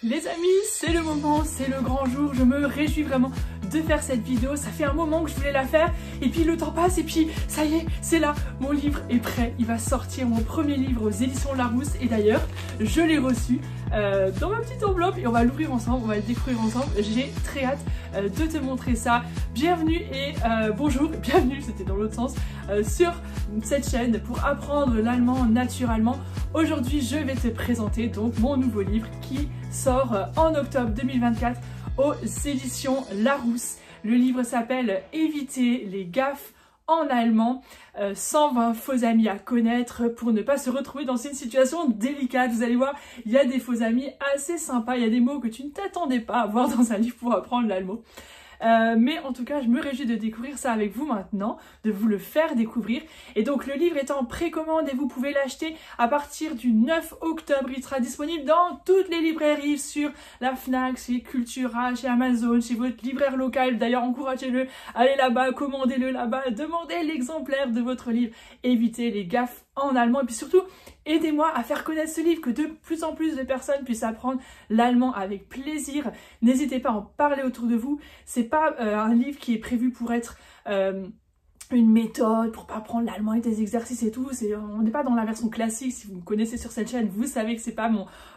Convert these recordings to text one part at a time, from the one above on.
Les amis, c'est le moment, c'est le grand jour, je me réjouis vraiment de faire cette vidéo, ça fait un moment que je voulais la faire et puis le temps passe et puis ça y est, c'est là, mon livre est prêt, il va sortir, mon premier livre aux éditions Larousse et d'ailleurs, je l'ai reçu dans ma petite enveloppe et on va l'ouvrir ensemble, on va le découvrir ensemble, j'ai très hâte de te montrer ça. Bienvenue et bonjour, bienvenue, c'était dans l'autre sens, sur cette chaîne pour apprendre l'allemand naturellement. Aujourd'hui, je vais te présenter donc mon nouveau livre qui sort en octobre 2024 aux éditions Larousse. Le livre s'appelle Éviter les gaffes en allemand, 120 faux amis à connaître pour ne pas se retrouver dans une situation délicate. Vous allez voir, il y a des faux amis assez sympas, il y a des mots que tu ne t'attendais pas à voir dans un livre pour apprendre l'allemand. Mais en tout cas, je me réjouis de découvrir ça avec vous maintenant, de vous le faire découvrir. Et donc, le livre est en précommande et vous pouvez l'acheter à partir du 9 octobre. Il sera disponible dans toutes les librairies, sur la Fnac, chez Cultura, chez Amazon, chez votre libraire local. D'ailleurs, encouragez-le, allez là-bas, commandez-le là-bas, demandez l'exemplaire de votre livre. Évitez les gaffes en allemand et puis surtout, aidez-moi à faire connaître ce livre, que de plus en plus de personnes puissent apprendre l'allemand avec plaisir. N'hésitez pas à en parler autour de vous. C'est pas un livre qui est prévu pour être une méthode pour pas apprendre l'allemand avec des exercices et tout. On n'est pas dans la version classique. Si vous me connaissez sur cette chaîne, vous savez que c'est pas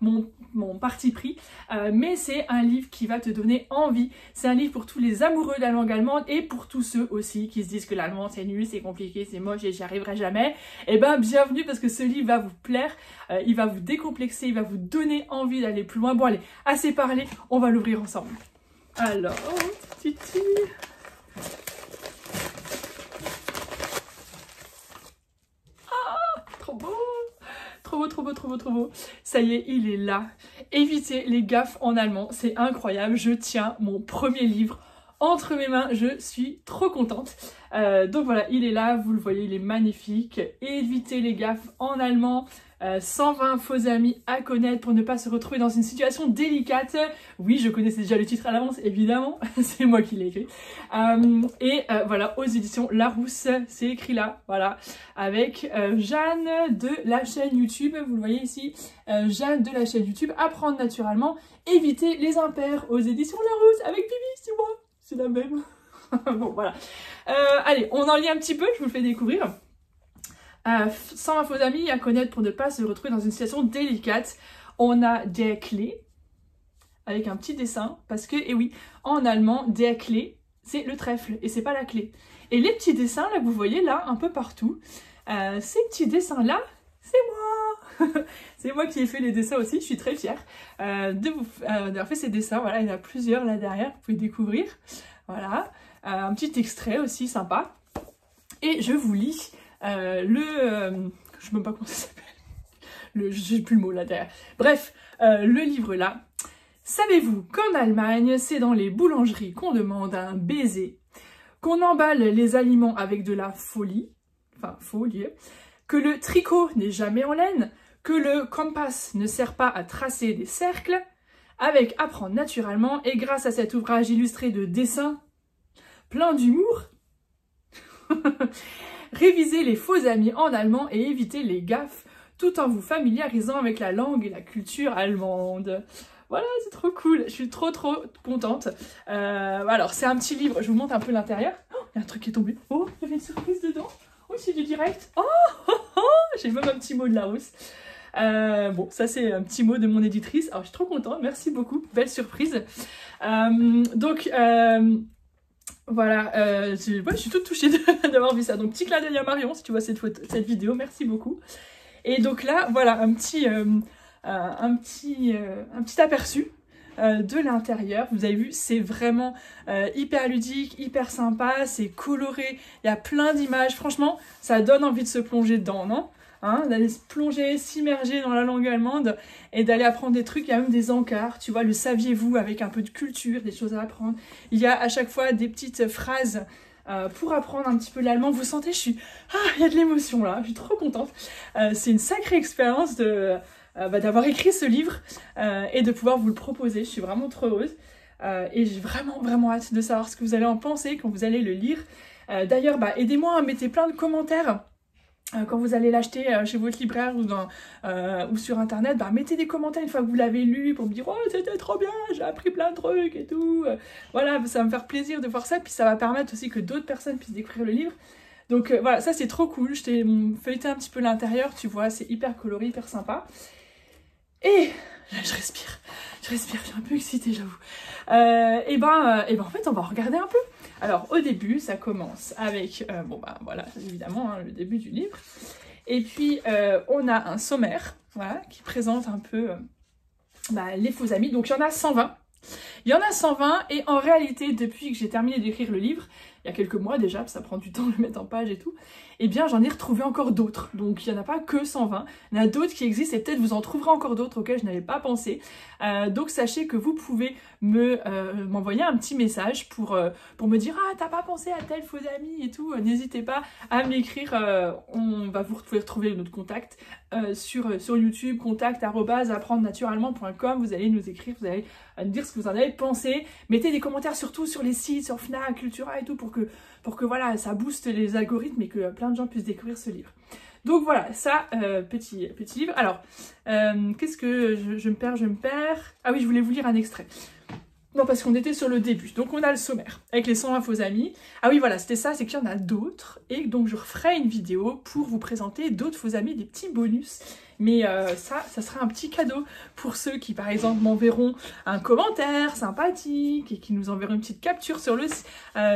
mon parti pris. Mais c'est un livre qui va te donner envie. C'est un livre pour tous les amoureux de la langue allemande et pour tous ceux aussi qui se disent que l'allemand c'est nul, c'est compliqué, c'est moche et j'y arriverai jamais. Et ben bienvenue parce que ce livre va vous plaire. Il va vous décomplexer, il va vous donner envie d'aller plus loin. Bon allez, assez parlé, on va l'ouvrir ensemble. Alors, titi. Trop beau, trop beau, trop beau, trop beau, trop beau. Ça y est, il est là. Éviter les gaffes en allemand, c'est incroyable. Je tiens mon premier livre entre mes mains, je suis trop contente. Donc voilà, il est là, vous le voyez, il est magnifique. Éviter les gaffes en allemand, 120 faux amis à connaître pour ne pas se retrouver dans une situation délicate. Oui, je connaissais déjà le titre à l'avance, évidemment, c'est moi qui l'ai écrit. Voilà, aux éditions Larousse, c'est écrit là, voilà, avec Jeanne de la chaîne YouTube, vous le voyez ici, Jeanne de la chaîne YouTube, Apprendre naturellement, éviter les impairs aux éditions Larousse, avec Bibi, c'est moi, c'est la même. Bon, voilà. Allez, on en lit un petit peu, je vous le fais découvrir. 120 faux amis à connaître pour ne pas se retrouver dans une situation délicate. On a der Klee, avec un petit dessin, parce que, et oui, en allemand, der Klee, c'est le trèfle, et c'est pas la clé. Et les petits dessins, là, que vous voyez, là, un peu partout, ces petits dessins-là, c'est moi. C'est moi qui ai fait les dessins aussi, je suis très fière d'avoir fait ces dessins. Voilà, il y en a plusieurs là derrière, vous pouvez découvrir. Voilà, un petit extrait aussi sympa. Et je vous lis je ne sais même pas comment ça s'appelle. J'ai plus le mot là derrière. Bref, le livre là. Savez-vous qu'en Allemagne, c'est dans les boulangeries qu'on demande un baiser, qu'on emballe les aliments avec de la folie, que le tricot n'est jamais en laine, que le Kompass ne sert pas à tracer des cercles, avec Apprendre naturellement et grâce à cet ouvrage illustré de dessins plein d'humour, révisez les faux amis en allemand et évitez les gaffes tout en vous familiarisant avec la langue et la culture allemande. Voilà, c'est trop cool, je suis trop contente. Alors, c'est un petit livre, je vous montre un peu l'intérieur. Oh, il y a un truc qui est tombé. Oh, il y avait une surprise dedans. Oh, c'est du direct. Oh, j'ai même un petit mot de Larousse. Bon, ça c'est un petit mot de mon éditrice. Alors, je suis trop contente, merci beaucoup, belle surprise. Voilà, je suis toute touchée d'avoir vu ça. Donc, petit clin d'œil à Marion, si tu vois cette vidéo, merci beaucoup. Et donc là, voilà, un petit aperçu de l'intérieur. Vous avez vu, c'est vraiment hyper ludique, hyper sympa, c'est coloré, il y a plein d'images. Franchement, ça donne envie de se plonger dedans, non? D'aller se plonger, s'immerger dans la langue allemande et d'aller apprendre des trucs. Il y a même des encarts, tu vois, le saviez-vous, avec un peu de culture, des choses à apprendre. Il y a à chaque fois des petites phrases pour apprendre un petit peu l'allemand. Vous sentez, il y a de l'émotion là, je suis trop contente. C'est une sacrée expérience d'avoir écrit ce livre et de pouvoir vous le proposer. Je suis vraiment trop heureuse et j'ai vraiment hâte de savoir ce que vous allez en penser quand vous allez le lire. D'ailleurs, aidez-moi à mettre plein de commentaires quand vous allez l'acheter chez votre libraire ou sur internet, bah, mettez des commentaires une fois que vous l'avez lu pour me dire « Oh, c'était trop bien, j'ai appris plein de trucs et tout ». Voilà, ça va me faire plaisir de voir ça, puis ça va permettre aussi que d'autres personnes puissent découvrir le livre. Donc voilà, ça c'est trop cool, je t'ai feuilleté un petit peu l'intérieur, tu vois, c'est hyper coloré, hyper sympa. Et là je respire, je suis un peu excitée j'avoue. Et ben en fait on va regarder un peu. Alors au début ça commence avec, bon bah voilà évidemment hein, le début du livre. Et puis on a un sommaire, voilà, qui présente un peu les faux amis. Donc il y en a 120. Il y en a 120 et en réalité depuis que j'ai terminé d'écrire le livre, il y a quelques mois déjà, ça prend du temps de le mettre en page et tout, eh bien j'en ai retrouvé encore d'autres. Donc il n'y en a pas que 120, il y en a d'autres qui existent et peut-être vous en trouverez encore d'autres auxquels je n'avais pas pensé. Donc sachez que vous pouvez m'envoyer un petit message pour me dire « Ah, t'as pas pensé à tel faux ami et tout », n'hésitez pas à m'écrire, vous pouvez retrouver notre contact sur YouTube, contact@apprendrenaturellement.com, vous allez nous écrire, vous allez nous dire ce que vous en avez pensé, mettez des commentaires surtout sur les sites, sur Fnac, Cultura et tout, pour que voilà, ça booste les algorithmes et que plein de gens puissent découvrir ce livre. Donc voilà, ça, petit livre. Alors, qu'est-ce que je me perds. Ah oui, je voulais vous lire un extrait. Non, parce qu'on était sur le début. Donc on a le sommaire, avec les 120 faux amis. Ah oui, voilà, c'était ça, c'est qu'il y en a d'autres. Et donc je referai une vidéo pour vous présenter d'autres faux amis, des petits bonus. Mais ça sera un petit cadeau pour ceux qui, par exemple, m'enverront un commentaire sympathique et qui nous enverront une petite capture sur le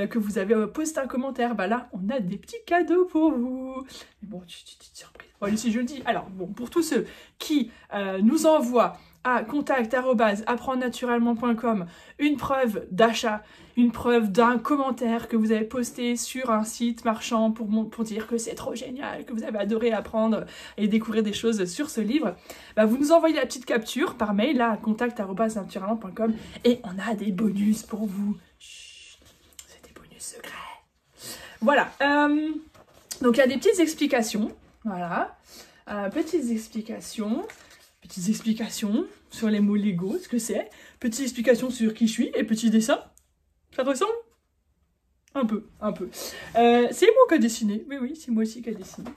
que vous avez posté un commentaire. Bah là, on a des petits cadeaux pour vous. Mais bon, petite surprise. Bon, allez, si je le dis. Alors, bon, pour tous ceux qui nous envoient à contact@apprendrenaturellement.com une preuve d'achat, une preuve d'un commentaire que vous avez posté sur un site marchand pour dire que c'est trop génial, que vous avez adoré apprendre et découvrir des choses sur ce livre, bah vous nous envoyez la petite capture par mail là à contact@naturellement.com et on a des bonus pour vous. Chut, c'est des bonus secrets. Voilà, donc il y a des petites explications, voilà, petites explications sur les mots légaux, ce que c'est, petites explications sur qui je suis et petits dessins. Ça te ressemble? Un peu. C'est moi qui ai dessiné, oui, c'est moi aussi qui ai dessiné.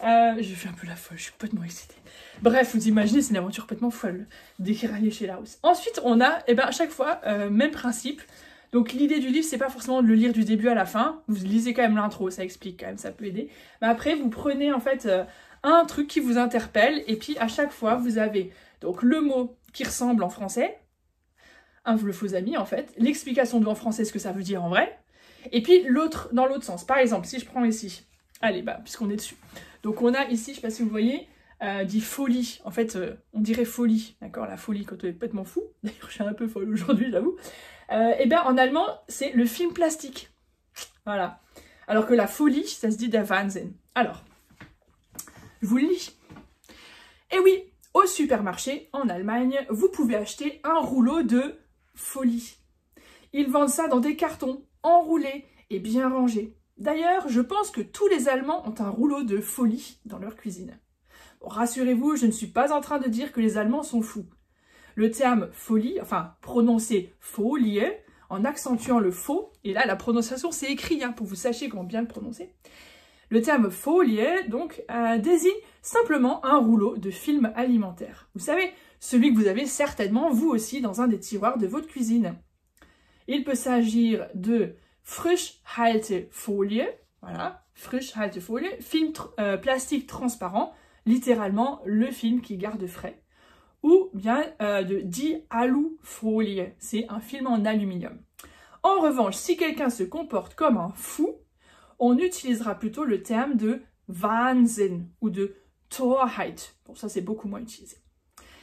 Je fais un peu la folle, je suis complètement excitée. Bref, vous imaginez, c'est une aventure complètement folle d'écrire à chez Larousse. Ensuite, on a, à chaque fois, même principe. Donc l'idée du livre, c'est pas forcément de le lire du début à la fin. Vous lisez quand même l'intro, ça explique quand même, ça peut aider. Mais après, vous prenez en fait un truc qui vous interpelle et puis à chaque fois, vous avez donc le mot qui ressemble en français, le faux ami en fait, l'explication de en français ce que ça veut dire en vrai, et puis l'autre dans l'autre sens. Par exemple, si je prends ici, allez, puisqu'on est dessus. Donc on a ici, je sais pas si vous voyez, dit folie. En fait, on dirait folie, d'accord? La folie quand on est complètement fou. D'ailleurs, je suis un peu folle aujourd'hui, j'avoue. En allemand, c'est le film plastique. Voilà. Alors que la folie, ça se dit der Wahnsinn. Alors, je vous le lis. Et oui, au supermarché, en Allemagne, vous pouvez acheter un rouleau de folie. Ils vendent ça dans des cartons, enroulés et bien rangés. D'ailleurs, je pense que tous les Allemands ont un rouleau de folie dans leur cuisine. Bon, rassurez-vous, je ne suis pas en train de dire que les Allemands sont fous. Le terme folie, enfin prononcé folie, en accentuant le faux, et là la prononciation c'est écrit pour que vous sachiez comment bien le prononcer. Le terme folie, donc, désigne simplement un rouleau de film alimentaire. Vous savez, celui que vous avez certainement vous aussi dans un des tiroirs de votre cuisine. Il peut s'agir de Frischhaltefolie, voilà, Frischhaltefolie, film plastique transparent, littéralement le film qui garde frais. Ou bien de Die-Alu-Folie, c'est un film en aluminium. En revanche, si quelqu'un se comporte comme un fou, on utilisera plutôt le terme de Wahnsinn ou de Torheit. Bon, ça c'est beaucoup moins utilisé.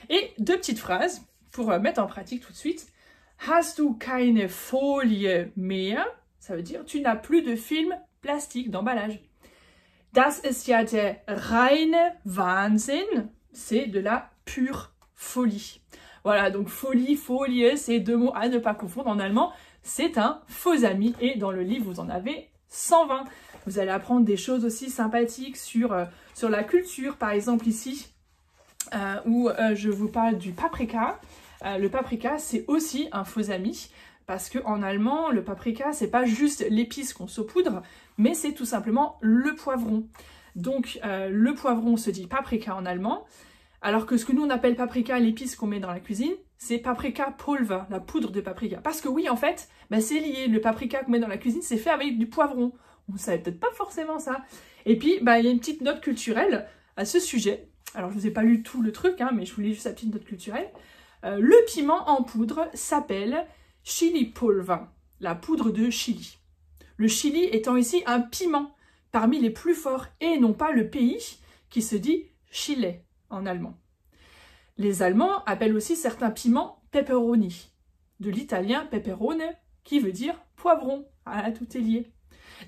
Et deux petites phrases pour mettre en pratique tout de suite. Hast du keine Folie mehr? Ça veut dire tu n'as plus de film plastique d'emballage. Das ist ja der reine Wahnsinn. C'est de la pure folie. Voilà, donc folie, folie, c'est deux mots à ne pas confondre. En allemand, c'est un faux ami. Et dans le livre, vous en avez 120. Vous allez apprendre des choses aussi sympathiques sur la culture. Par exemple ici, où je vous parle du paprika. Le paprika, c'est aussi un faux ami. Parce qu'en allemand, le paprika, c'est pas juste l'épice qu'on saupoudre, mais c'est tout simplement le poivron. Donc le poivron se dit paprika en allemand, alors que ce que nous on appelle paprika, l'épice qu'on met dans la cuisine, c'est paprika pulver, la poudre de paprika. Parce que oui, en fait, bah, c'est lié, le paprika qu'on met dans la cuisine, c'est fait avec du poivron. On ne savait peut-être pas forcément ça. Et puis, bah, il y a une petite note culturelle à ce sujet. Alors, je ne vous ai pas lu tout le truc, hein, mais je vous lis juste la petite note culturelle. Le piment en poudre s'appelle chili pulver, la poudre de chili. Le Chili étant ici un piment parmi les plus forts et non pas le pays qui se dit Chile en allemand. Les Allemands appellent aussi certains piments pepperoni, de l'italien peperone qui veut dire poivron. Ah, tout est lié.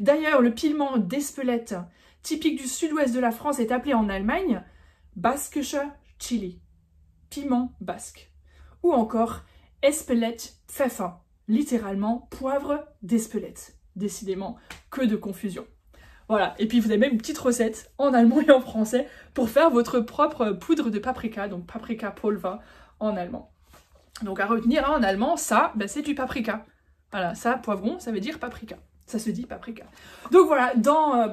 D'ailleurs, le piment d'Espelette, typique du sud-ouest de la France, est appelé en Allemagne Baskische Chili, piment basque. Ou encore Espelette Pfeffer, littéralement poivre d'Espelette. Décidément, que de confusion. Voilà, et puis vous avez même une petite recette en allemand et en français pour faire votre propre poudre de paprika, donc paprika pulver en allemand. Donc à retenir, hein, en allemand, ça, ben, c'est du paprika. Voilà, ça, poivron, ça veut dire paprika. Ça se dit paprika. Donc voilà, dans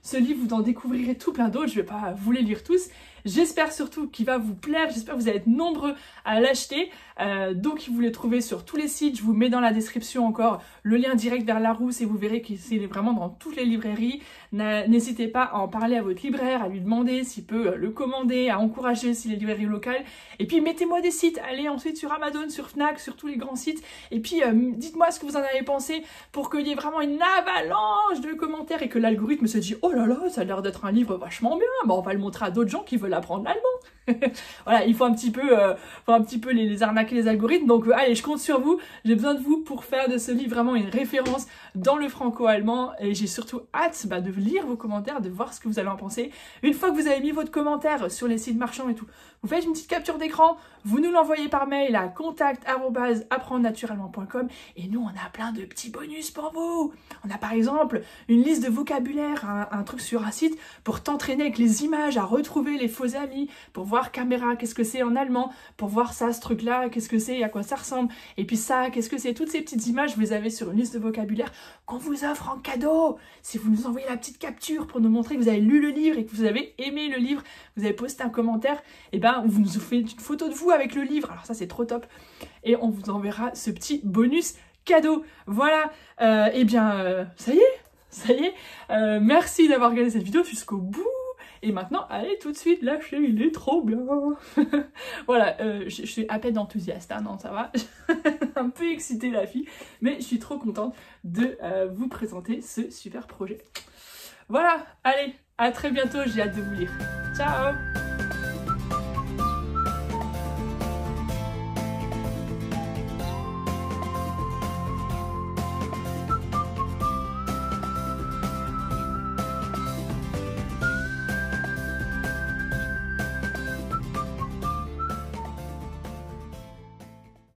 ce livre, vous en découvrirez tout plein d'autres, je ne vais pas vous les lire tous. J'espère surtout qu'il va vous plaire, j'espère que vous allez être nombreux à l'acheter. Donc vous les trouvez sur tous les sites, je vous mets dans la description encore le lien direct vers Larousse et vous verrez qu'il est vraiment dans toutes les librairies. N'hésitez pas à en parler à votre libraire, à lui demander s'il peut le commander, à encourager aussi les librairies locales. Et puis mettez-moi des sites, allez ensuite sur Amazon, sur Fnac, sur tous les grands sites. Et puis dites-moi ce que vous en avez pensé pour qu'il y ait vraiment une avalanche de commentaires et que l'algorithme se dise « Oh là là, ça a l'air d'être un livre vachement bien, bah, on va le montrer à d'autres gens qui veulent apprendre l'allemand. » Voilà, il faut un petit peu les arnaquer les algorithmes. Donc allez, je compte sur vous. J'ai besoin de vous pour faire de ce livre vraiment une référence dans le franco-allemand. Et j'ai surtout hâte de lire vos commentaires, de voir ce que vous allez en penser. Une fois que vous avez mis votre commentaire sur les sites marchands et tout, vous faites une petite capture d'écran, vous nous l'envoyez par mail à contact@apprendrenaturellement.com et nous on a plein de petits bonus pour vous. On a par exemple une liste de vocabulaire, un truc sur un site pour t'entraîner avec les images à retrouver les faux amis, pour voir caméra, qu'est-ce que c'est en allemand, pour voir ça, ce truc-là, qu'est-ce que c'est, à quoi ça ressemble, et puis ça, qu'est-ce que c'est. Toutes ces petites images, vous les avez sur une liste de vocabulaire qu'on vous offre en cadeau. Si vous nous envoyez la petite capture pour nous montrer que vous avez lu le livre et que vous avez aimé le livre, vous avez posté un commentaire, et ben vous nous faites une photo de vous avec le livre. Alors ça, c'est trop top. Et on vous enverra ce petit bonus cadeau. Voilà, et bien, ça y est. Merci d'avoir regardé cette vidéo jusqu'au bout. Et maintenant, allez tout de suite lâcher, il est trop bien. Voilà, je suis à peine enthousiaste, hein, non, ça va. Un peu excitée la fille, mais je suis trop contente de vous présenter ce super projet. Voilà, allez, à très bientôt, j'ai hâte de vous lire. Ciao!